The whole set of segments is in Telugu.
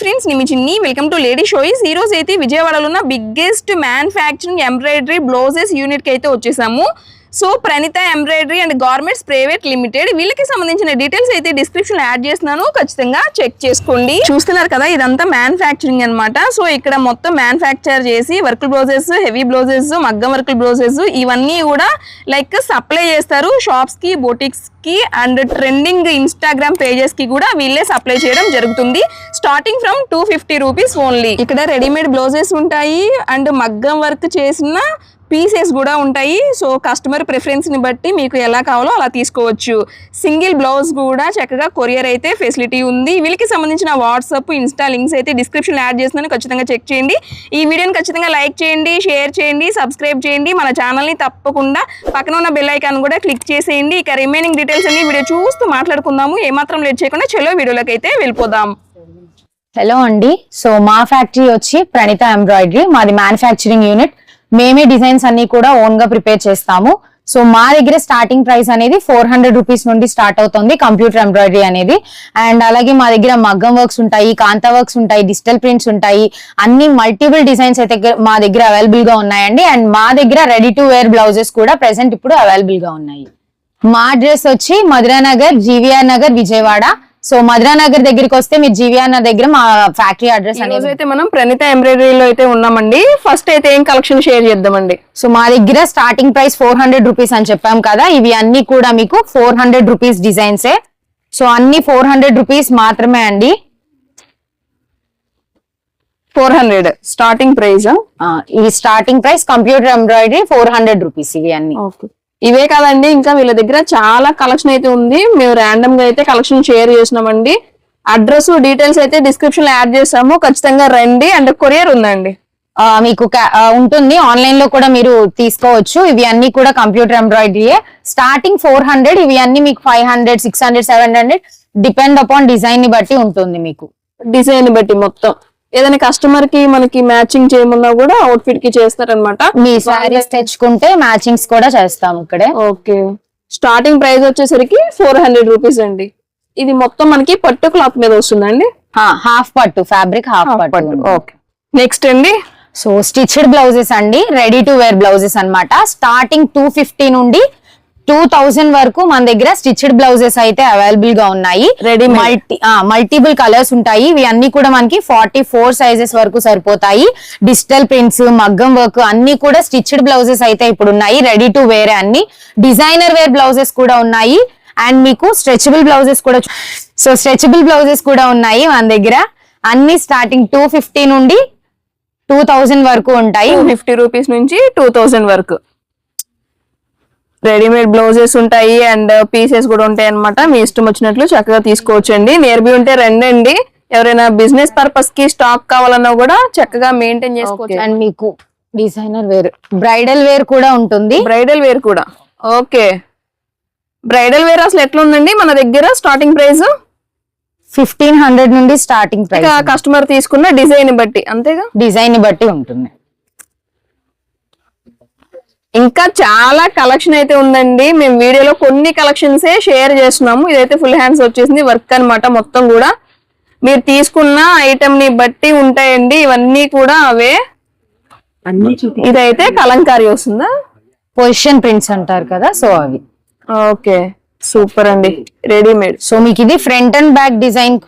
ఫ్రెండ్స్, నేను చిన్ని వెల్కమ్ టు లేడీ షోయిస్. ఈ రోజు అయితే విజయవాడలో ఉన్న biggest manufacturing embroidery blouses unit కి అయితే వచ్చేసాము. So Pranitha embroidery and garments private limited, వీళ్ళకి సంబంధించిన డీటెయిల్స్ అయితే డిస్క్రిప్షన్ యాడ్ చేస్తున్నాను, ఖచ్చితంగా చెక్ చేసుకోండి. చూస్తున్నారు కదా, ఇదంతా మ్యానుఫ్యాక్చరింగ్ అనమాట. సో ఇక్కడ మొత్తం మ్యానుఫ్యాక్చర్ చేసి వర్క్ బ్లౌజెస్, హెవీ బ్లౌజెస్, మగ్గం వర్క్ బ్లౌజెస్ ఇవన్నీ కూడా లైక్ సప్లై చేస్తారు షాప్స్ కి, బొటిక్స్ కి అండ్ ట్రెండింగ్ ఇన్స్టాగ్రామ్ పేజెస్ కి కూడా వీళ్ళే సప్లై చేయడం జరుగుతుంది. Starting from 250 rupees only. ఇక్కడ రెడీమేడ్ బ్లౌజెస్ ఉంటాయి అండ్ మగ్గం వర్క్ చేసిన పీసెస్ కూడా ఉంటాయి. సో కస్టమర్ ప్రిఫరెన్స్ ని బట్టి మీకు ఎలా కావాలో అలా తీసుకోవచ్చు. సింగిల్ బ్లౌజ్ కూడా చక్కగా కొరియర్ అయితే ఫెసిలిటీ ఉంది. వీళ్ళకి సంబంధించిన వాట్సాప్, ఇన్స్టా లింక్స్ అయితే డిస్క్రిప్షన్ యాడ్ చేస్తున్నాను, ఖచ్చితంగా చెక్ చేయండి. ఈ వీడియోని ఖచ్చితంగా లైక్ చేయండి, షేర్ చేయండి, సబ్స్క్రైబ్ చేయండి. మన ఛానల్ని తప్పకుండా పక్కన ఉన్న బెల్ ఐకాన్ కూడా క్లిక్ చేసేయండి. ఇక రిమైనింగ్ డీటెయిల్స్ అన్ని వీడియో చూస్తూ మాట్లాడుకుందాము. ఏమాత్రం లేట్ చేయకుండా చలో వీడియోలోకి అయితే వెళ్ళిపోదాం. హలో అండి, సో మా ఫ్యాక్టరీ వచ్చి ప్రణిత ఎంబ్రాయిడరీ, మాది మ్యానుఫ్యాక్చరింగ్ యూనిట్. మేమే డిజైన్స్ అన్ని కూడా ఓన్ గా ప్రిపేర్ చేస్తాము. సో మా దగ్గర స్టార్టింగ్ ప్రైస్ అనేది 400 రూపీస్ నుండి స్టార్ట్ అవుతుంది కంప్యూటర్ ఎంబ్రాయిడరీ అనేది. అండ్ అలాగే మా దగ్గర మగ్గం వర్క్స్ ఉంటాయి, కాంతా వర్క్స్ ఉంటాయి, డిజిటల్ ప్రింట్స్ ఉంటాయి, అన్ని మల్టిపుల్ డిజైన్స్ అయితే మా దగ్గర అవైలబుల్ గా ఉన్నాయండి. అండ్ మా దగ్గర రెడీ టు వేర్ బ్లౌజెస్ కూడా ప్రెసెంట్ ఇప్పుడు అవైలబుల్ గా ఉన్నాయి. మా అడ్రస్ వచ్చి మధురానగర్, జీవీఆర్ నగర్, విజయవాడ. సో మధురానగర్ దగ్గరికి వస్తే మీరు జీవీఆర్ నగర్ దగ్గర మా ఫ్యాక్టరీ అడ్రస్ అనేది. అయితే మనం ప్రణిత ఎంబ్రాయిడరీలో అయితే ఉన్నామండి. ఫస్ట్ అయితే ఏం కలెక్షన్ షేర్ చేద్దామండి. సో మా దగ్గర స్టార్టింగ్ ప్రైస్ 400 రూపీస్ అని చెప్పాం కదా, ఇవి అన్ని కూడా మీకు 400 రూపీస్ డిజైన్సే. సో అన్ని 400 రూపీస్ మాత్రమే అండి. 400 స్టార్టింగ్ ప్రైస్. ఇది starting price computer embroidery 400 rupees ఇవి అన్ని. ఇవే కాదండి, ఇంకా వీళ్ళ దగ్గర చాలా కలెక్షన్ అయితే ఉంది. మేము ర్యాండమ్ గా అయితే కలెక్షన్ షేర్ చేసినామండి. అడ్రస్, డీటెయిల్స్ అయితే డిస్క్రిప్షన్ లో యాడ్ చేసాము, ఖచ్చితంగా రండి. అండ్ కొరియర్ ఉందండి, మీకు ఉంటుంది, ఆన్లైన్ లో కూడా మీరు తీసుకోవచ్చు. ఇవి అన్ని కూడా కంప్యూటర్ ఎంబ్రాయిడరీయే. స్టార్టింగ్ 400, ఇవి అన్ని మీకు 500, 600, 700 డిపెండ్ అపాన్ డిజైన్ ని బట్టి ఉంటుంది. మీకు డిజైన్ బట్టి మొత్తం ఏదైనా కస్టమర్ కి మనకి మ్యాచింగ్ చేయమన్నా కూడా అవుట్ఫిట్ కి చేస్తారనమాట. మీ సారీస్ తెచ్చుకుంటే మ్యాచింగ్స్ కూడా చేస్తాం ఇక్కడే. ఓకే, స్టార్టింగ్ ప్రైస్ వచ్చేసరికి 400 రూపీస్ అండి. ఇది మొత్తం మనకి పట్టు క్లాత్ మీద వస్తుందండి, హాఫ్ పట్టు ఫ్యాబ్రిక్, హాఫ్ పట్టు. ఓకే, నెక్స్ట్ అండి. సో స్టిచ్డ్ బ్లౌజెస్ అండి, రెడీ టు వేర్ బ్లౌజెస్ అన్నమాట. స్టార్టింగ్ 250 నుండి 2000 వరకు మన దగ్గర స్టిచ్డ్ బ్లౌజెస్ అయితే అవైలబుల్ గా ఉన్నాయి. రెడీ మల్టిపుల్ కలర్స్ ఉంటాయి. ఇవి అన్ని కూడా మనకి 44 సైజెస్ వరకు సరిపోతాయి. డిజిటల్ ప్రింట్స్, మగ్గం వర్క్ అన్ని కూడా స్టిచ్డ్ బ్లౌజెస్ అయితే ఇప్పుడు ఉన్నాయి. రెడీ టు వేర్ అన్ని. డిజైనర్ వేర్ బ్లౌజెస్ కూడా ఉన్నాయి. అండ్ మీకు స్ట్రెచబుల్ బ్లౌజెస్ కూడా, సో స్ట్రెచబుల్ బ్లౌజెస్ కూడా ఉన్నాయి మన దగ్గర. అన్ని స్టార్టింగ్ 250 నుండి 2000 వరకు ఉంటాయి. 250 రూపీస్ నుంచి 2000 వరకు రెడీమేడ్ బ్లౌజెస్ ఉంటాయి అండ్ పీసెస్ కూడా ఉంటాయి అనమాట. మీ ఇష్టం వచ్చినట్లు చక్కగా తీసుకోవచ్చండి. నియర్ బై ఉంటే రండి. ఎవరైనా బిజినెస్ పర్పస్ కి స్టాక్ కావాలన్నా కూడా చక్కగా మెయింటైన్ చేసుకోవచ్చు. అండ్ మీకు డిజైనర్ వేర్, బ్రైడల్ వేర్ కూడా ఉంటుంది. బ్రైడల్ వేర్ కూడా. ఓకే, బ్రైడల్ వేర్ అసలు ఎట్లా ఉందండి మన దగ్గర? స్టార్టింగ్ ప్రైస్ 1500 నుండి స్టార్టింగ్ ప్రైస్. కస్టమర్ తీసుకున్న డిజైన్ బట్టి, అంతేగా, డిజైన్ బట్టి ఉంటుంది. ఇంకా చాలా కలెక్షన్ అయితే ఉందండి. మేము వీడియోలో కొన్ని కలెక్షన్సే షేర్ చేస్తున్నాము. ఇదైతే ఫుల్ హ్యాండ్స్ వచ్చేసింది, వర్క్ అన్నమాట. మొత్తం కూడా మీరు తీసుకున్న ఐటమ్ ని బట్టి ఉంటాయండి. ఇవన్నీ కూడా అవే. ఇదైతే కలంకారీ వస్తుందా, పొజిషన్ ప్రింట్స్ అంటారు కదా, సో అవి. ఓకే, సూపర్ అండి. రెడీమేడ్. సో మీకు ఇది front and back design.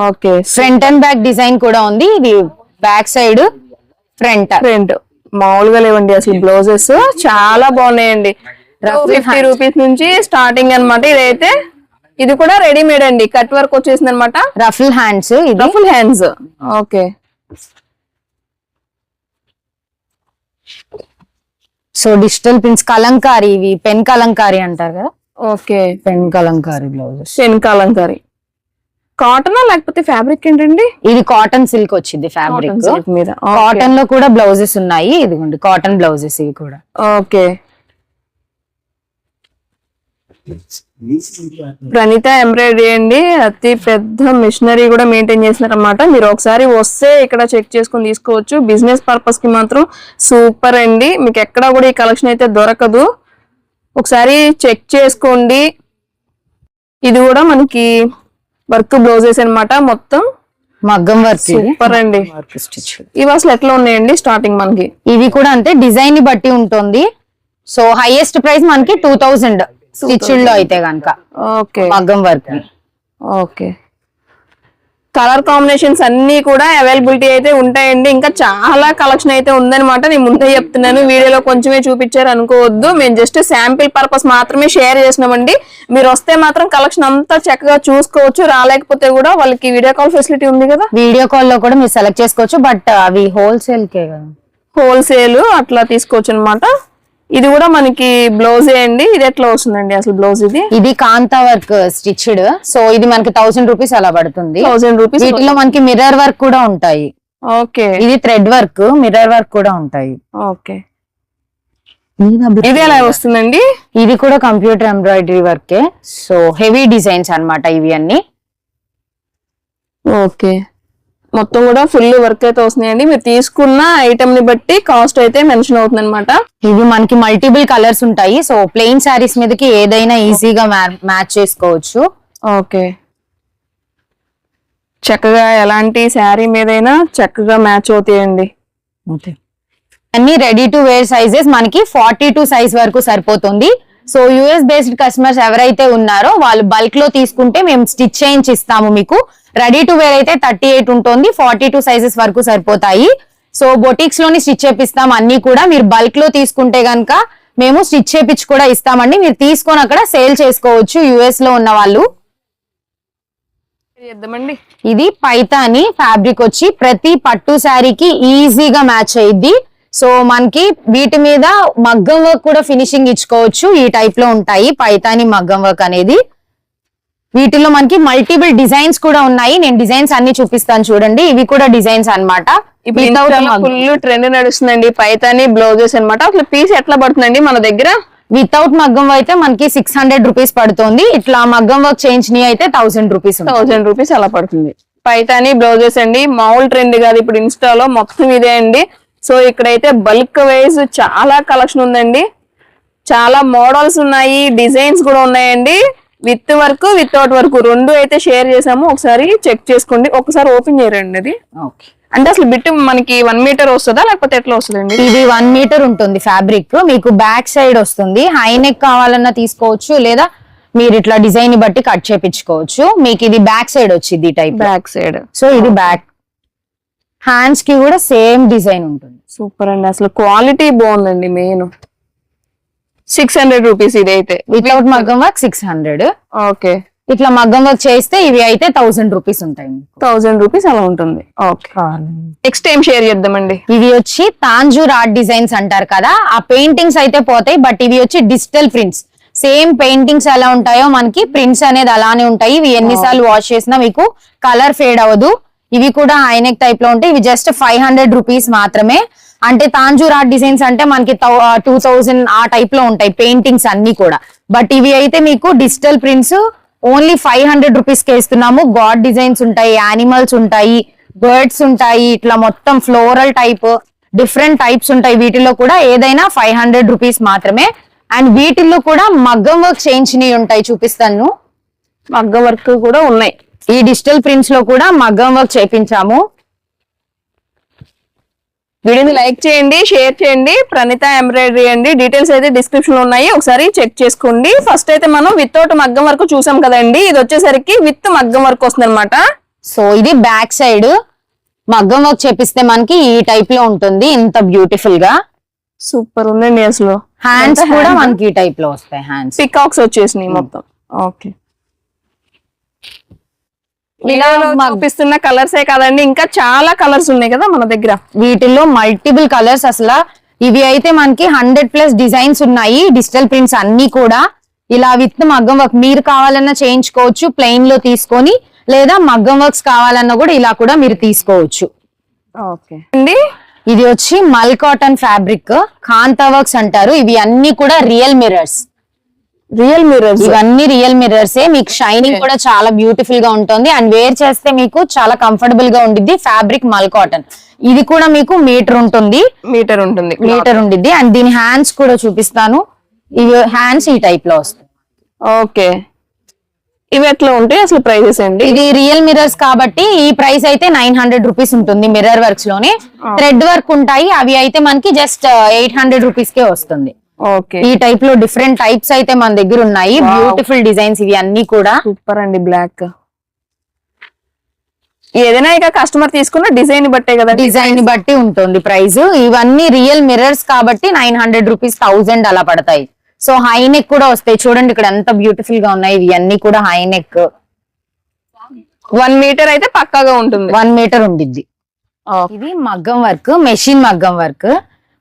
Okay, front and back design కూడా ఉంది. ఇది బ్యాక్ సైడ్, ఫ్రంట్. మామూలుగా లేవండి అసలు బ్లౌజెస్, చాలా బాగున్నాయండి. 50 రూపీస్ నుంచి స్టార్టింగ్ అనమాట. ఇదైతే ఇది కూడా రెడీమేడ్ అండి, కట్ వర్క్ వచ్చేసింది అనమాట. Ruffle hands, ruffle hands. Okay, so digital prints, Kalamkari, ఇవి పెన్ కలంకారీ అంటారు కదా. Okay, pen Kalamkari blouses. Pen Kalamkari cotton లేకపోతే ఫ్యాబ్రిక్ ఏంటండి? ఇది కాటన్ సిల్క్ వచ్చింది ఫ్యాబ్రిక్ మీద. కాటన్ లో కూడా బ్లౌజెస్ ఉన్నాయి. ఇదిగోండి కాటన్ బ్లౌజెస్ ఇవి కూడా. ఓకే, ప్రణిత ఎంబ్రాయిడరీ అండి, అతి పెద్ద మిషనరీ కూడా మెయింటైన్ చేస్తున్నారన్నమాట. మీరు ఒకసారి వస్తే ఇక్కడ చెక్ చేసుకుని తీసుకోవచ్చు. బిజినెస్ పర్పస్ కి మాత్రం సూపర్ అండి. మీకు ఎక్కడ కూడా ఈ కలెక్షన్ అయితే దొరకదు, ఒకసారి చెక్ చేసుకోండి. ఇది కూడా మనకి వర్క్ బ్లౌజెస్ అన్నమాట. మొత్తం మగ్గం వర్క్ సూపర్ అండి. Work stitch. ఇవి అసలు ఎట్లా ఉన్నాయండి స్టార్టింగ్ మనకి? ఇవి కూడా అంతే, డిజైన్ ని బట్టి ఉంటుంది. సో హైయెస్ట్ ప్రైస్ మనకి 2000 స్టిచ్డ్ లో అయితే గనక ఓకే మగ్గం వర్క్. ఓకే, కలర్ కాంబినేషన్స్ అన్ని కూడా అవైలబిలిటీ అయితే ఉంటాయండి. ఇంకా చాలా కలెక్షన్ అయితే ఉందన్నమాట. నేను ముందే చెప్తున్నాను, వీడియోలో కొంచెమే చూపించారు అనుకోవద్దు, మేము జస్ట్ శాంపిల్ పర్పస్ మాత్రమే షేర్ చేసినామండి. మీరు వస్తే మాత్రం కలెక్షన్ అంతా చక్కగా చూసుకోవచ్చు. రాలేకపోతే కూడా వాళ్ళకి వీడియో కాల్ ఫెసిలిటీ ఉంది కదా, వీడియో కాల్ లో కూడా మీరు సెలెక్ట్ చేసుకోవచ్చు. బట్ అవి హోల్సేల్ కే కదా, హోల్సేల్ అట్లా తీసుకోవచ్చు అనమాట. ఇది కూడా మనకి బ్లౌజే అండి. ఇది ఎట్లా వస్తుందండి అసలు బ్లౌజ్? ఇది కాంతా వర్క్ స్టిచ్డ్. సో ఇది మనకి 1000 రూపీస్ అలా పడుతుంది. 1000 రూపీస్. వీటిలో మనకి మిర్రర్ వర్క్ కూడా ఉంటాయి. ఓకే, ఇది థ్రెడ్ వర్క్, మిర్రర్ వర్క్ కూడా ఉంటాయి. ఓకే, ఇది ఎలా వస్తుందండి? ఇది కూడా కంప్యూటర్ ఎంబ్రాయిడరీ వర్కే. సో హెవీ డిజైన్స్ అన్నమాట ఇవి అన్ని. ఓకే, మొత్తం కూడా ఫుల్ వర్క్ అయితే వస్తున్నాయండి. మీరు తీసుకున్న ఐటమ్ ని బట్టి కాస్ట్ అయితే మెన్షన్ అవుతుంది అనమాట. ఇవి మనకి మల్టిపుల్ కలర్స్ ఉంటాయి. సో ప్లెయిన్ శారీస్ మీదకి ఏదైనా ఈజీగా మ్యాచ్ చేసుకోవచ్చు. ఓకే, చక్కగా ఎలాంటి శారీ మీదైనా చక్కగా మ్యాచ్ అవుతాయండి. అన్ని రెడీ టు వేర్ సైజెస్ మనకి 42 సైజ్ వరకు సరిపోతుంది. సో యుఎస్ బేస్డ్ కస్టమర్స్ ఎవరైతే ఉన్నారో వాళ్ళు బల్క్ లో తీసుకుంటే మేము స్టిచ్ చేయించి ఇస్తాము మీకు. రెడీ టు వేర్ అయితే 38 ఉంటుంది, 42 సైజెస్ వరకు సరిపోతాయి. సో బొటిక్స్ లోని స్టిచ్ చేపిస్తాం అన్ని కూడా. మీరు బల్క్ లో తీసుకుంటే గనక మేము స్టిచ్ చేపించి కూడా ఇస్తామండి. మీరు తీసుకొని అక్కడ సేల్ చేసుకోవచ్చు యుఎస్ లో ఉన్న వాళ్ళు. చేద్దామండి. ఇది పైతాని ఫ్యాబ్రిక్ వచ్చి ప్రతి పట్టు శారీకి ఈజీగా మ్యాచ్ అయ్యిద్ది. సో మనకి వీటి మీద మగ్గం వర్క్ కూడా ఫినిషింగ్ ఇచ్చుకోవచ్చు. ఈ టైప్ లో ఉంటాయి పైతాని మగ్గం వర్క్ అనేది. వీటిలో మనకి మల్టిపుల్ డిజైన్స్ కూడా ఉన్నాయి. నేను డిజైన్స్ అన్ని చూపిస్తాను చూడండి. ఇవి కూడా డిజైన్స్ అన్నమాట. ఫుల్ ట్రెండ్ నడుస్తుందండి పైతాని బ్లౌజెస్ అన్నమాట. అసలు పీస్ ఎట్లా పడుతుందండి మన దగ్గర? వితౌట్ మగ్గం అయితే మనకి 600 రూపీస్ పడుతుంది. ఇట్లా మగ్గం వర్క్ చేయించినవి అయితే 1000 రూపీస్. 1000 రూపీస్ అలా పడుతుంది. పైతాని బ్లౌజెస్ అండి, మామూలు ట్రెండ్ కాదు. ఇప్పుడు ఇన్స్టాలో మొత్తం ఇదే అండి. సో ఇక్కడైతే బల్క్ వైజ్ చాలా కలెక్షన్ ఉందండి. చాలా మోడల్స్ ఉన్నాయి, డిజైన్స్ కూడా ఉన్నాయండి. విత్ వర్క్ వితౌట్ వర్క్ రెండు అయితే షేర్ చేసాము. ఒకసారి చెక్ చేసుకోండి, ఒకసారి ఓపెన్ చేయరండి. అది అంటే అసలు బిట్ మనకి 1 మీటర్ వస్తుందా లేకపోతే ఎట్లా వస్తుందండి? ఇది 1 మీటర్ ఉంటుంది ఫ్యాబ్రిక్. మీకు బ్యాక్ సైడ్ వస్తుంది. హై నెక్ కావాలన్నా తీసుకోవచ్చు, లేదా మీరు ఇట్లా డిజైన్ ని బట్టి కట్ చేపించుకోవచ్చు. మీకు ఇది బ్యాక్ సైడ్ వచ్చింది టైప్, బ్యాక్ సైడ్. సో ఇది బ్యాక్. హ్యాండ్స్ కి కూడా సేమ్ డిజైన్ ఉంటుంది. సూపర్ అండి, అసలు క్వాలిటీ బాగుందండి. మెయిన్ 600 రూపీస్ ఇది అయితే. వితౌట్ మగ్గం వర్క్ 600. ఓకే, ఇట్లా మగ్గం వర్క్ చేస్తే ఇవి అయితే 1000 రూపీస్ ఉంటాయి. 1000 రూపీస్ అలా ఉంటుంది. ఓకే, నెక్స్ట్ ఏం షేర్ చేద్దామండి? ఇవి వచ్చి తాంజూర్ ఆర్ట్ డిజైన్స్ అంటారు కదా, ఆ పెయింటింగ్స్ అయితే పోతాయి. బట్ ఇవి వచ్చి డిజిటల్ ప్రింట్స్. సేమ్ పెయింటింగ్స్ ఎలా ఉంటాయో మనకి ప్రింట్స్ అనేది అలానే ఉంటాయి. ఇవి ఎన్నిసార్లు వాష్ చేసినా మీకు కలర్ ఫేడ్ అవ్వదు. ఇవి కూడా హైనెక్ టైప్ లో ఉంటాయి. ఇవి జస్ట్ 500 రూపీస్ మాత్రమే. అంటే తాంజూర్ ఆర్ట్ డిజైన్స్ అంటే మనకి 2000 ఆ టైప్ లో ఉంటాయి పెయింటింగ్స్ అన్ని కూడా. బట్ ఇవి అయితే మీకు డిజిటల్ ప్రింట్స్ ఓన్లీ 500 రూపీస్ కే ఇస్తున్నాము. గాడ్ డిజైన్స్ ఉంటాయి, యానిమల్స్ ఉంటాయి, బర్డ్స్ ఉంటాయి, ఇట్లా మొత్తం ఫ్లోరల్ టైప్ డిఫరెంట్ టైప్స్ ఉంటాయి. వీటిలో కూడా ఏదైనా 500 రూపీస్ మాత్రమే. అండ్ వీటిల్లో కూడా మగ్గం వర్క్ చేయించినవి ఉంటాయి, చూపిస్తాను. మగ్గం వర్క్ కూడా ఉన్నాయి. ఈ డిజిటల్ ప్రింట్స్ లో కూడా మగ్గం వర్క్ చేయించాము. వీడియోని లైక్ చేయండి, షేర్ చేయండి. ప్రణీత ఎంబ్రాయిడరీ అండి, డీటెయిల్స్ అయితే డిస్క్రిప్షన్ లో ఉన్నాయి, ఒకసారి చెక్ చేసుకోండి. ఫస్ట్ అయితే మనం వితౌట్ మగ్గం వర్క్ చూసాం కదండి, ఇది వచ్చేసరికి విత్ మగ్గం వర్క్ వస్తుంది అనమాట. సో ఇది బ్యాక్ సైడ్ మగ్గం వర్క్ చేపిస్తే మనకి ఈ టైప్ లో ఉంటుంది, ఇంత బ్యూటిఫుల్ గా. సూపర్ ఉందండి అసలు. హ్యాండ్స్ కూడా మనకి ఈ టైప్ లో వస్తాయి. హ్యాండ్స్ పికాక్స్ వచ్చేసినాయి మొత్తం. ఓకే, ఇలా చూపిస్తున్న కలర్సే కాదండి, ఇంకా చాలా కలర్స్ ఉన్నాయి కదా మన దగ్గర. వీటిల్లో మల్టిపుల్ కలర్స్. అసలు ఇవి అయితే మనకి 100+ డిజైన్స్ ఉన్నాయి. డిజిటల్ ప్రింట్స్ అన్ని కూడా ఇలా విత్ మగ్గం వర్క్. మీరు కావాలన్నా చేయించుకోవచ్చు ప్లెయిన్ లో తీసుకొని, లేదా మగ్గం వర్క్స్ కావాలన్నా కూడా ఇలా కూడా మీరు తీసుకోవచ్చు. ఓకే అండి, ఇది వచ్చి మల్ కాటన్ ఫ్యాబ్రిక్, కాంతా వర్క్స్ అంటారు. ఇవి అన్ని కూడా రియల్ మిర్రర్స్. ఇవన్నీ రియల్ మిర్రర్సే. మీకు షైనింగ్ కూడా చాలా బ్యూటిఫుల్ గా ఉంటుంది. అండ్ వేర్ చేస్తే మీకు చాలా కంఫర్టబుల్ గా ఉంటుంది. ఫ్యాబ్రిక్ మల్ కాటన్. ఇది కూడా మీకు మీటర్ ఉంటుంది. మీటర్ ఉండిద్ది. అండ్ దీని హ్యాండ్స్ కూడా చూపిస్తాను. ఇవి హ్యాండ్స్ ఈ టైప్ లో వస్తాయి. ఓకే, ఇవి ఎట్లా ఉంటాయి అసలు ప్రైజెస్ అండి? ఇది రియల్ మిర్రర్స్ కాబట్టి ఈ ప్రైస్ అయితే 900 రూపీస్ ఉంటుంది. మిర్రర్ వర్క్స్ లోనే థ్రెడ్ వర్క్ ఉంటాయి, అవి అయితే మనకి జస్ట్ 800 రూపీస్ కే వస్తుంది. ఓకే, ఈ టైప్ లో డిఫరెంట్ టైప్స్ అయితే మన దగ్గర ఉన్నాయి. బ్యూటిఫుల్ డిజైన్స్ ఇవి అన్ని కూడా. సూపర్ అండి. బ్లాక్ ఏదైనా ఇక కస్టమర్ తీసుకున్న డిజైన్ బట్టే కదా, డిజైన్ ని బట్టి ఉంటుంది ప్రైస్. ఇవన్నీ రియల్ మిర్రర్స్ కాబట్టి 900 రూపీస్ 1000 అలా పడతాయి. సో హై నెక్ కూడా వస్తాయి చూడండి, ఇక్కడ ఎంత బ్యూటిఫుల్ గా ఉన్నాయి. ఇవి అన్ని కూడా హై నెక్ 1 మీటర్ అయితే పక్కాగా ఉంటుంది. 1 మీటర్ ఉండిద్ది. ఇది మగ్గం వర్క్, మెషిన్ మగ్గం వర్క్.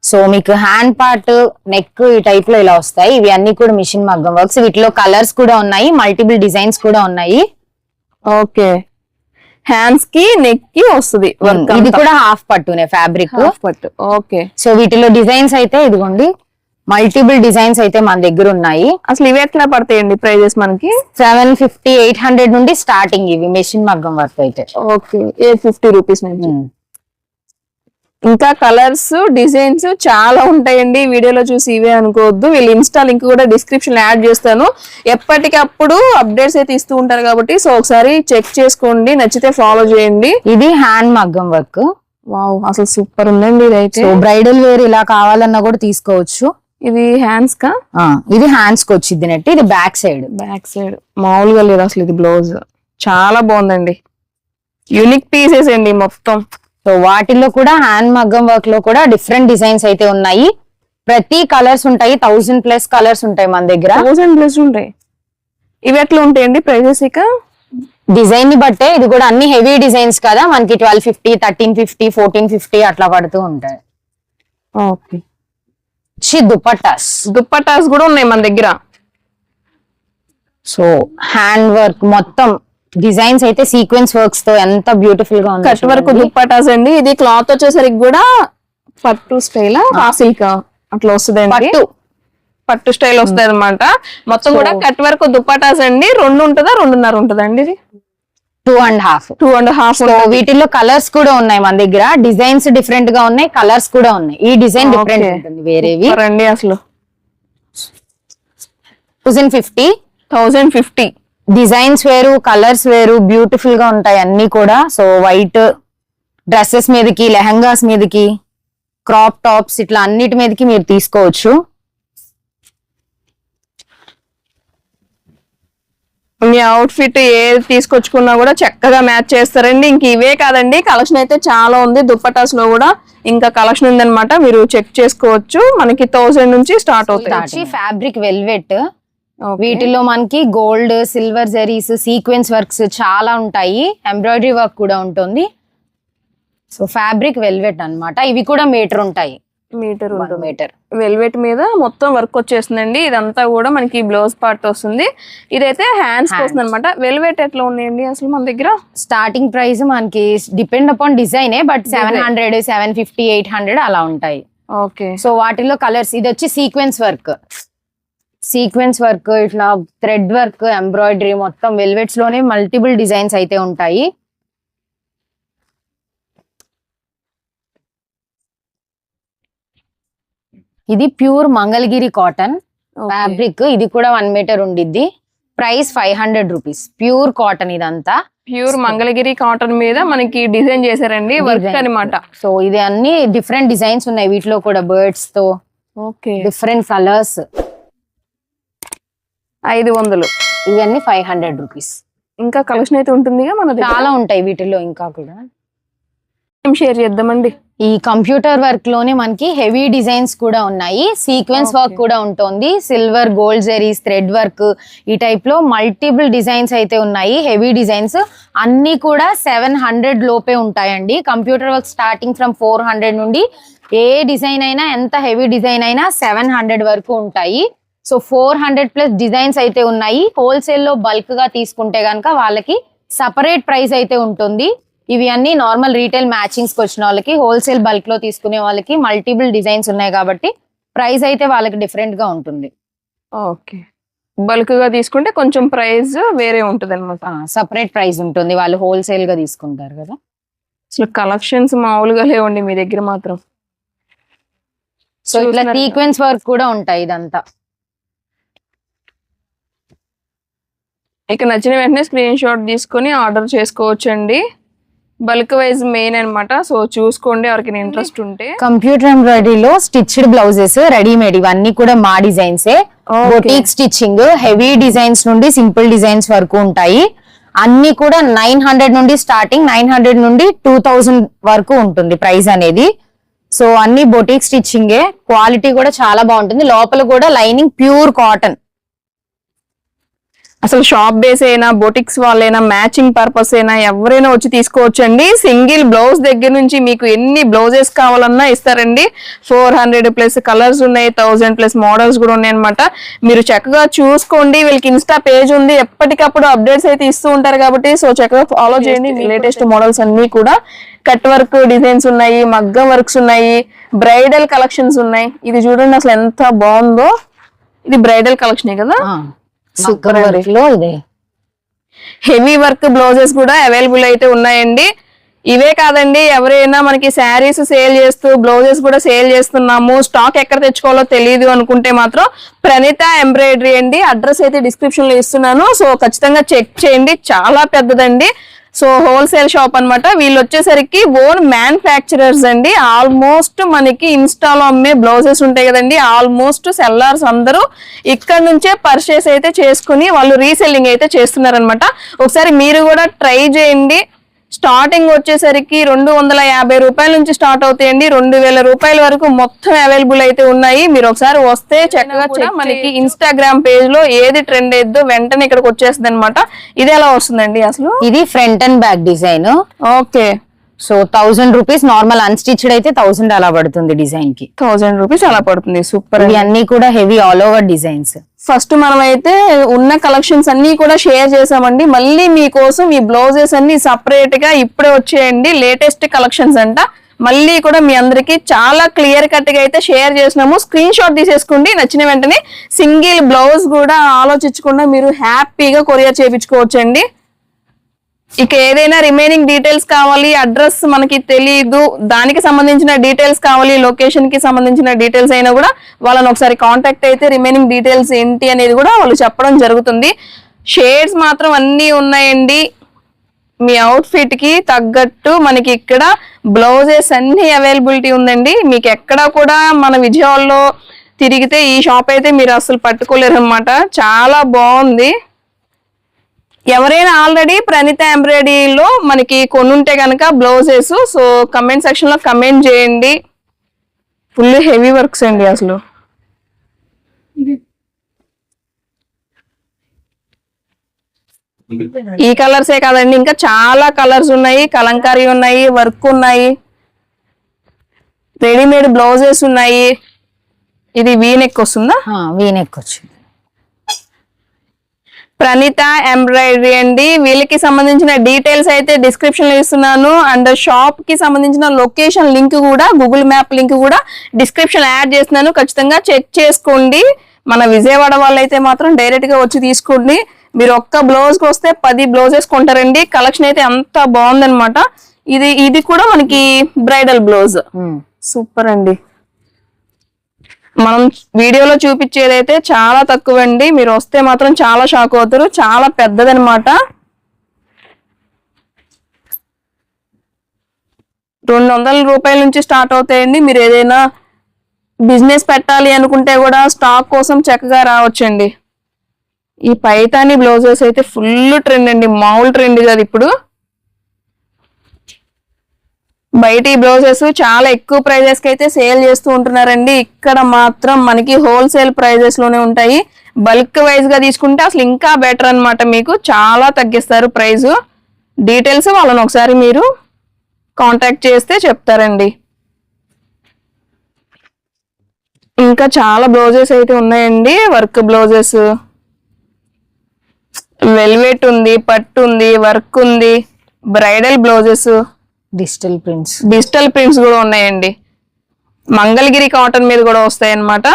సో మీకు హ్యాండ్ పార్ట్, నెక్ ఈ టైప్ లో ఇలా వస్తాయి. ఇవి అన్ని కూడా మిషన్ మగ్గం వర్క్స్. వీటిలో కలర్స్ కూడా ఉన్నాయి, మల్టిపుల్ డిజైన్స్ కూడా ఉన్నాయి. ఓకే, హ్యాండ్స్ కి నెక్ కి వస్తుంది. ఇది కూడా హాఫ్ పట్టునే ఫ్యాబ్రిక్. పట్టు. ఓకే, సో వీటిలో డిజైన్స్ అయితే ఇదిగోండి, మల్టిపుల్ డిజైన్స్ అయితే మన దగ్గర ఉన్నాయి. అసలు ఇవి ఎట్లా పడతాయండి ప్రైజెస్ మనకి? 750 800 నుండి స్టార్టింగ్ ఇవి మెషిన్ మగ్గం వర్క్ అయితే. ఓకే, 850 రూపీస్ నుంచి. ఇంకా కలర్స్, డిజైన్స్ చాలా ఉంటాయండి. వీడియోలో చూసి ఇవే అనుకోవద్దు, వీళ్ళు ఇన్స్టా లింక్ కూడా డిస్క్రిప్షన్ యాడ్ చేస్తాను. ఎప్పటికప్పుడు అప్డేట్స్ అయితే ఇస్తూ ఉంటారు కాబట్టి సో ఒకసారి చెక్ చేసుకోండి, నచ్చితే ఫాలో చేయండి. ఇది హ్యాండ్ మగ్గం వర్క్. వావ్, అసలు సూపర్ ఉందండి ఇది అయితే. బ్రైడల్ వేర్ ఇలా కావాలన్నా కూడా తీసుకోవచ్చు. ఇది హ్యాండ్స్ కా? ఇది హ్యాండ్స్ కి వచ్చింది నెట్. ఇది బ్యాక్ సైడ్. బ్యాక్ సైడ్ మామూలుగా లేదు అసలు. ఇది బ్లౌజ్ చాలా బాగుందండి, యూనిక్ పీసెస్ అండి మొత్తం. సో వాటిల్లో కూడా హ్యాండ్ మగ్గం వర్క్ లో కూడా డిఫరెంట్ డిజైన్స్ అయితే ఉన్నాయి. ప్రతి కలర్స్ ఉంటాయి, 1000+ కలర్స్ ఉంటాయి మన దగ్గర. 1000+ ఉంటాయి. ఇవి ఎట్లా ఉంటాయండి ప్రైజెస్? ఇక డిజైన్ ని బట్టే. ఇది కూడా అన్ని హెవీ డిజైన్స్ కదా, మనకి 1250, 1350, 1450 అట్లా పడుతూ ఉంటాయి. ఓకే, దుపట్టాస్ కూడా ఉన్నాయి మన దగ్గర. సో హ్యాండ్ వర్క్ మొత్తం డిజైన్స్ అయితే సీక్వెన్స్ వర్క్స్ తో ఎంత బ్యూటిఫుల్ గా ఉంది. కట్ వర్క్ దుపట్టాస్ అండి. ఇది క్లాత్ వచ్చేసరికి కూడా పట్టు స్టైల్, సిల్క్ అట్లా వస్తుంది. పట్టు స్టైల్ వస్తుంది అనమాట. మొత్తం కూడా కట్ వర్క్ దుపట్టాస్ అండి. 2 ఉంటుందా 2.5 ఉంటుందా అండి? ఇది 2.5. వీటిల్లో కలర్స్ కూడా ఉన్నాయి మన దగ్గర. డిజైన్స్ డిఫరెంట్ గా ఉన్నాయి, కలర్స్ కూడా ఉన్నాయి. ఈ డిజైన్ డిఫరెంట్ ఉంటుంది వేరేవి. రండి అసలు 1050 డిజైన్స్ వేరు, కలర్స్ వేరు, బ్యూటిఫుల్ గా ఉంటాయి అన్ని కూడా. సో వైట్ డ్రెస్సెస్ మీదకి, లెహంగాస్ మీదకి, క్రాప్ టాప్స్ ఇట్లా అన్నిటి మీదకి మీరు తీసుకోవచ్చు. మీ అవుట్ ఫిట్ ఏది తీసుకొచ్చుకున్నా కూడా చక్కగా మ్యాచ్ చేస్తారండి. ఇంక ఇవే కాదండి, కలెక్షన్ అయితే చాలా ఉంది. దుపట్టాస్ లో కూడా ఇంకా కలెక్షన్ ఉందన్నమాట, మీరు చెక్ చేసుకోవచ్చు. మనకి 1000 నుంచి స్టార్ట్ అవుతాయి. Fabric velvet. వీటిలో మనకి gold, silver zaris, sequence works చాలా ఉంటాయి. ఎంబ్రాయిడరీ వర్క్ కూడా ఉంటుంది. సో ఫ్యాబ్రిక్ వెల్వెట్ అన్నమాట. ఇవి కూడా మీటర్ ఉంటాయి. మీటర్ వెల్వెట్ మీద మొత్తం వర్క్ వచ్చేస్తుందండి. ఇదంతా కూడా మనకి బ్లౌజ్ పార్ట్ వస్తుంది. ఇదైతే హ్యాండ్స్ వస్తుంది అనమాట. వెల్వెట్ ఎట్లా ఉన్నాయండి అసలు మన దగ్గర? స్టార్టింగ్ ప్రైస్ మనకి డిపెండ్ అపాన్ డిజైనే, బట్ 700, 750, 800 అలా ఉంటాయి. ఓకే, సో వాటిల్లో కలర్స్. ఇది వచ్చి సీక్వెన్స్ వర్క్, ఇట్లా థ్రెడ్ వర్క్, ఎంబ్రాయిడరీ మొత్తం వెల్వెట్స్ లోనే మల్టిపుల్ డిజైన్స్ అయితే ఉంటాయి. ఇది ప్యూర్ మంగళగిరి కాటన్ ఫ్యాబ్రిక్. ఇది కూడా 1 మీటర్ ఉండిద్ది. Price 500 rupees. ప్యూర్ కాటన్ ఇదంతా. ప్యూర్ మంగళగిరి కాటన్ మీద మనకి డిజైన్ చేశారండి, వర్క్ అన్నమాట. సో ఇది అన్ని డిఫరెంట్ డిజైన్స్ ఉన్నాయి వీటిలో కూడా, బర్డ్స్ తో. Okay, different colours. 500. ఇవన్నీ 500 రూపీస్. ఇంకా కలెక్షన్ అయితే ఉంటుంది మన చాలా ఉంటాయి వీటిలో ఇంకా కూడా. షేర్ చేద్దామండి. ఈ కంప్యూటర్ వర్క్ లోనే మనకి హెవీ డిజైన్స్ కూడా ఉన్నాయి. సీక్వెన్స్ వర్క్ కూడా ఉంటుంది. Silver, gold zaris, thread work ఈ టైప్ లో మల్టిపుల్ డిజైన్స్ అయితే ఉన్నాయి. హెవీ డిజైన్స్ అన్ని కూడా 700 లోపే ఉంటాయండి. కంప్యూటర్ వర్క్ స్టార్టింగ్ ఫ్రమ్ 400 నుండి ఏ డిజైన్ అయినా, ఎంత హెవీ డిజైన్ అయినా 700 వరకు ఉంటాయి. సో 400+ డిజైన్స్ అయితే ఉన్నాయి. హోల్సేల్ లో బల్క్ గా తీసుకుంటే గనక వాళ్ళకి సపరేట్ ప్రైస్ అయితే ఉంటుంది. ఇవి అన్ని నార్మల్ రీటైల్ మ్యాచింగ్స్ కి వచ్చిన వాళ్ళకి, హోల్సేల్ బల్క్ లో తీసుకునే వాళ్ళకి మల్టిపుల్ డిజైన్స్ ఉన్నాయి కాబట్టి ప్రైస్ అయితే వాళ్ళకి డిఫరెంట్ గా ఉంటుంది. ఓకే, బల్క్ గా తీసుకుంటే కొంచెం ప్రైస్ వేరే ఉంటుంది అనమాట. సపరేట్ ప్రైస్ ఉంటుంది, వాళ్ళు హోల్సేల్ గా తీసుకుంటారు కదా. అసలు కలెక్షన్స్ మామూలుగా లేవండి మీ దగ్గర మాత్రం. సో ఇట్లా సీక్వెన్స్ వర్క్ కూడా ఉంటాయి. ఇదంతా ఇక నచ్చిన వెంటనే స్క్రీన్ షాట్ తీసుకొని ఆర్డర్ చేసుకోవచ్చండి. బల్క్ వైజ్ మెయిన్ అన్నమాట. సో చూసుకోండి ఎవరికైనా ఇంట్రెస్ట్ ఉంటే. కంప్యూటర్ ఎంబ్రాయిడరీలో స్టిచ్డ్ బ్లౌజెస్ రెడీమేడ్ ఇవన్నీ కూడా మా డిజైన్సే. బొటిక్ స్టిచ్చింగ్ హెవీ డిజైన్స్ నుండి సింపుల్ డిజైన్స్ వరకు ఉంటాయి. అన్ని కూడా 900 నుండి స్టార్టింగ్, 900 నుండి 2000 వరకు ఉంటుంది ప్రైస్ అనేది. సో అన్ని బొటిక్ స్టిచ్చింగే, క్వాలిటీ కూడా చాలా బాగుంటుంది. లోపల కూడా లైనింగ్ ప్యూర్ కాటన్. అసలు షాప్ బేస్ అయినా బొటిక్స్ వాళ్ళైనా మ్యాచింగ్ పర్పస్ అయినా ఎవరైనా వచ్చి తీసుకోవచ్చండి. సింగిల్ బ్లౌజ్ దగ్గర నుంచి మీకు ఎన్ని బ్లౌజెస్ కావాలన్నా ఇస్తారండి. 400 ప్లస్ కలర్స్ ఉన్నాయి, 1000 ప్లస్ మోడల్స్ కూడా ఉన్నాయి అనమాట. మీరు చక్కగా చూసుకోండి. వీళ్ళకి ఇన్స్టా పేజ్ ఉంది, ఎప్పటికప్పుడు అప్డేట్స్ అయితే ఇస్తూ ఉంటారు కాబట్టి సో చక్కగా ఫాలో చేయండి. లేటెస్ట్ మోడల్స్ అన్ని కూడా కట్ వర్క్ డిజైన్స్ ఉన్నాయి, మగ్గం వర్క్స్ ఉన్నాయి, బ్రైడల్ కలెక్షన్స్ ఉన్నాయి. ఇది చూడండి అసలు ఎంత బాగుందో. ఇది బ్రైడల్ కలెక్షన్ కదా, సూపర్ వర్క్ లో ఇదే హెవీ వర్క్ బ్లౌజెస్ కూడా అవైలబుల్ అయితే ఉన్నాయండి. ఇవే కాదండి, ఎవరైనా మనకి శారీస్ సేల్ చేస్తూ బ్లౌజెస్ కూడా సేల్ చేస్తున్నాము, స్టాక్ ఎక్కడ తెచ్చుకోవాలో తెలియదు అనుకుంటే మాత్రం ప్రణీత ఎంబ్రాయిడరీ అండి. అడ్రస్ అయితే డిస్క్రిప్షన్ లో ఇస్తున్నాను. సో ఖచ్చితంగా చెక్ చేయండి. చాలా పెద్దదండి. సో హోల్సేల్ షాప్ అన్నమాట. వీళ్ళు వచ్చేసరికి ఓన్ మ్యానుఫ్యాక్చరర్స్ అండి. ఆల్మోస్ట్ మనకి ఇన్స్టాలో అమ్మే బ్లౌజెస్ ఉంటాయి కదండి, ఆల్మోస్ట్ సెల్లర్స్ అందరూ ఇక్కడ నుంచే పర్చేస్ అయితే చేసుకుని వాళ్ళు రీసెల్లింగ్ అయితే చేస్తున్నారనమాట. ఒకసారి మీరు కూడా ట్రై చేయండి. స్టార్టింగ్ వచ్చేసరికి 250 రూపాయల నుంచి స్టార్ట్ అవుతాయండి. 2000 రూపాయల వరకు మొత్తం అవైలబుల్ అయితే ఉన్నాయి. మీరు ఒకసారి వస్తే చక్కగా మనకి ఇన్స్టాగ్రామ్ పేజ్ లో ఏది ట్రెండ్ అయిద్దో వెంటనే ఇక్కడికి వచ్చేస్తుంది అనమాట. ఇది ఎలా వస్తుందండి అసలు? ఇది front and back design. Okay. So 1000 rupees, normal unstitched అయితే 1000 అలా పడుతుంది డిజైన్ కి. 1000 రూపీస్ అలా పడుతుంది. సూపర్. ఇవి అన్ని కూడా heavy all over designs. First మనం అయితే ఉన్న కలెక్షన్స్ అన్ని కూడా షేర్ చేసామండి. మళ్ళీ మీకోసం ఈ బ్లౌజెస్ అన్ని సపరేట్ గా ఇప్పుడే వచ్చేయండి. లేటెస్ట్ కలెక్షన్స్ అంట. మళ్ళీ కూడా మీ అందరికి చాలా క్లియర్ కట్ గా అయితే షేర్ చేసినాము. స్క్రీన్ షాట్ తీసేసుకోండి. నచ్చిన వెంటనే సింగిల్ బ్లౌజ్ కూడా ఆలోచించకుండా మీరు హ్యాపీగా కొరియర్ చేయించుకోవచ్చండి. ఇక ఏదైనా రిమైనింగ్ డీటెయిల్స్ కావాలి, అడ్రస్ మనకి తెలియదు, దానికి సంబంధించిన డీటెయిల్స్ కావాలి, లొకేషన్ కి సంబంధించిన డీటెయిల్స్ అయినా కూడా వాళ్ళని ఒకసారి కాంటాక్ట్ అయితే రిమైనింగ్ డీటెయిల్స్ ఏంటి అనేది కూడా వాళ్ళు చెప్పడం జరుగుతుంది. షేడ్స్ మాత్రం అన్నీ ఉన్నాయండి. మీ అవుట్ఫిట్ కి తగ్గట్టు మనకి ఇక్కడ బ్లౌజెస్ అన్ని అవైలబిలిటీ ఉందండి. మీకు ఎక్కడ కూడా మన విజయవాడలో తిరిగితే ఈ షాప్ అయితే మీరు అసలు పట్టుకోలేరు అనమాట. చాలా బాగుంది. ఎవరైనా ఆల్రెడీ ప్రణీత ఎంబ్రాయిడరీలో మనకి కొనుంటే కనుక బ్లౌజెస్, సో కమెంట్ సెక్షన్ లో కమెంట్ చేయండి. ఫుల్ హెవీ వర్క్స్ అండి అసలు. ఈ కలర్సే కాదండి, ఇంకా చాలా కలర్స్ ఉన్నాయి. కలంకారీ ఉన్నాయి, వర్క్ ఉన్నాయి, రెడీమేడ్ బ్లౌజెస్ ఉన్నాయి. ఇది వీ నెక్ వస్తుందా? వీ నెక్ వచ్చింది. ప్రణీత ఎంబ్రాయిడరీ అండి. వీళ్ళకి సంబంధించిన డీటెయిల్స్ అయితే డిస్క్రిప్షన్ లో ఇస్తున్నాను. అండ్ షాప్ కి సంబంధించిన లొకేషన్ లింక్ కూడా, గూగుల్ మ్యాప్ లింక్ కూడా డిస్క్రిప్షన్ యాడ్ చేస్తున్నాను. ఖచ్చితంగా చెక్ చేసుకోండి. మన విజయవాడ వాళ్ళు అయితే మాత్రం డైరెక్ట్ గా వచ్చి తీసుకోండి. మీరు ఒక్క బ్లౌజ్ కి వస్తే 10 బ్లౌజెస్ కొంటారండి. కలెక్షన్ అయితే అంత బాగుందన్నమాట. ఇది కూడా మనకి బ్రైడల్ బ్లౌజ్. సూపర్ అండి. మనం వీడియోలో చూపించేదైతే చాలా తక్కువ అండి. మీరు వస్తే మాత్రం చాలా షాక్ అవుతారు. చాలా పెద్దదనమాట. 200 రూపాయల నుంచి స్టార్ట్ అవుతాయండి. మీరు ఏదైనా బిజినెస్ పెట్టాలి అనుకుంటే కూడా స్టాక్ కోసం చక్కగా రావచ్చండి. ఈ పైతాని బ్లౌజెస్ అయితే ఫుల్ ట్రెండ్ అండి. మామూలు ట్రెండ్ కాదు ఇప్పుడు. బయట ఈ బ్లౌజెస్ చాలా ఎక్కువ ప్రైజెస్ కి అయితే సేల్ చేస్తూ ఉంటున్నారండి. ఇక్కడ మాత్రం మనకి హోల్సేల్ ప్రైజెస్ లోనే ఉంటాయి. బల్క్ వైజ్ గా తీసుకుంటే అసలు ఇంకా బెటర్ అన్నమాట. మీకు చాలా తగ్గిస్తారు ప్రైస్. డీటెయిల్స్ వాళ్ళని ఒకసారి మీరు కాంటాక్ట్ చేస్తే చెప్తారండి. ఇంకా చాలా బ్లౌజెస్ అయితే ఉన్నాయండి. వర్క్ బ్లౌజెస్, వెల్వెట్ ఉంది, పట్టు ఉంది, వర్క్ ఉంది, బ్రైడల్ బ్లౌజెస్, డిజిటల్ ప్రింట్స్ కూడా ఉన్నాయండి. మంగళగిరి కాటన్ మీద కూడా వస్తాయి అన్నమాట.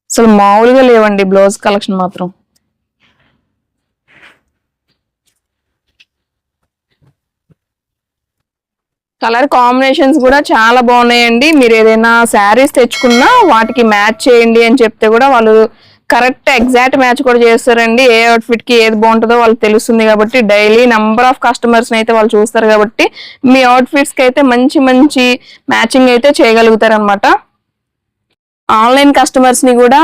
అసలు మామూలుగా లేవండి బ్లౌజ్ కలెక్షన్ మాత్రం. కలర్ కాంబినేషన్స్ కూడా చాలా బాగున్నాయండి. మీరు ఏదైనా శారీస్ తెచ్చుకున్నా వాటికి మ్యాచ్ చేయండి అని చెప్తే కూడా వాళ్ళు కరెక్ట్ ఎగ్జాక్ట్ మ్యాచ్ కూడా చేస్తారండి. ఏ అవుట్ఫిట్ కి ఏది బాగుంటుందో వాళ్ళకి తెలుస్తుంది కాబట్టి డైలీ నంబర్ ఆఫ్ కస్టమర్స్ అయితే వాళ్ళు చూస్తారు కాబట్టి మీ అవుట్ఫిట్స్ కి అయితే మంచి మంచి మ్యాచింగ్ అయితే చేయగలుగుతారు అనమాట. ఆన్లైన్ కస్టమర్స్ ని కూడా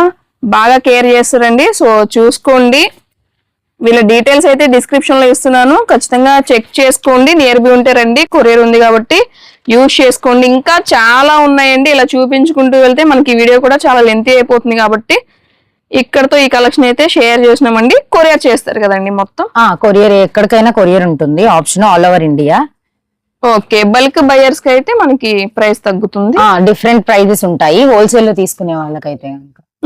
బాగా కేర్ చేస్తారండి. సో చూసుకోండి, వీళ్ళ డీటెయిల్స్ అయితే డిస్క్రిప్షన్ లో ఇస్తున్నాను, ఖచ్చితంగా చెక్ చేసుకోండి. నియర్ బై ఉంటే రండి, కొరియర్ ఉంది కాబట్టి యూజ్ చేసుకోండి. ఇంకా చాలా ఉన్నాయండి, ఇలా చూపించుకుంటూ వెళ్తే మనకి వీడియో కూడా చాలా లెంతీ అయిపోతుంది కాబట్టి ఇక్కడతో ఈ కలెక్షన్ అయితే షేర్ చేసినామండి. కొరియర్ చేస్తారు కదండి మొత్తం? కొరియర్ ఎక్కడికైనా కొరియర్ ఉంటుంది, option all over India. Okay, bulk buyers కి అయితే మనకి ప్రైస్ తగ్గుతుంది, డిఫరెంట్ ప్రైజెస్ ఉంటాయి. హోల్సేల్ లో తీసుకునే వాళ్ళకైతే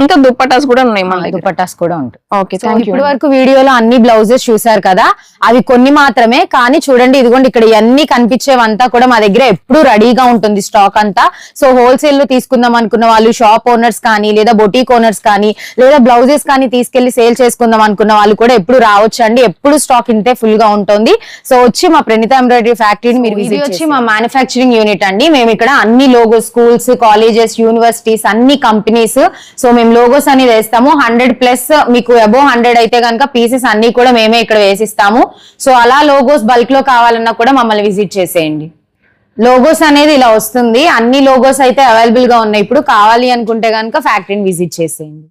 ఇంకా దుప్పటాస్ కూడా ఉన్నాయి, మన దుపట్టాస్ కూడా ఉంటాయి. ఓకే, ఇప్పటి వరకు వీడియోలో అన్ని బ్లౌజెస్ చూసారు కదా, అవి కొన్ని మాత్రమే. కానీ చూడండి, ఇదిగోండి ఇక్కడ ఇవన్నీ కనిపించేవంతా కూడా మా దగ్గర ఎప్పుడు రెడీగా ఉంటుంది స్టాక్ అంతా. సో హోల్సేల్ లో తీసుకుందాం అనుకున్న వాళ్ళు, షాప్ ఓనర్స్ కానీ లేదా బొటీక్ ఓనర్స్ కానీ లేదా బ్లౌజెస్ కానీ తీసుకెళ్లి సేల్ చేసుకుందాం అనుకున్న వాళ్ళు కూడా ఎప్పుడు రావచ్చండి. ఎప్పుడు స్టాక్ ఇంతే ఫుల్ గా ఉంటుంది. సో వచ్చి మా ప్రణీత ఎంబ్రాయిడరీ ఫ్యాక్టరీని మీరు విజిట్ వచ్చి మా మ్యానుఫ్యాక్చరింగ్ యూనిట్ అండి. మేము ఇక్కడ అన్ని లోగోస్, స్కూల్స్, కాలేజెస్, యూనివర్సిటీస్, అన్ని కంపెనీస్, సో మేము లోగోస్ అనేది వేస్తాము. 100+ మీకు అబోవ్ 100 అయితే కనుక పీసెస్ అన్ని కూడా మేమే ఇక్కడ వేసిస్తాము. సో అలా లోగోస్ బల్క్ లో కావాలన్నా కూడా మమ్మల్ని విజిట్ చేసేయండి. లోగోస్ అనేది ఇలా వస్తుంది, అన్ని లోగోస్ అయితే అవైలబుల్ గా ఉన్నాయి. ఇప్పుడు కావాలి అనుకుంటే కనుక ఫ్యాక్టరీని విజిట్ చేసేయండి.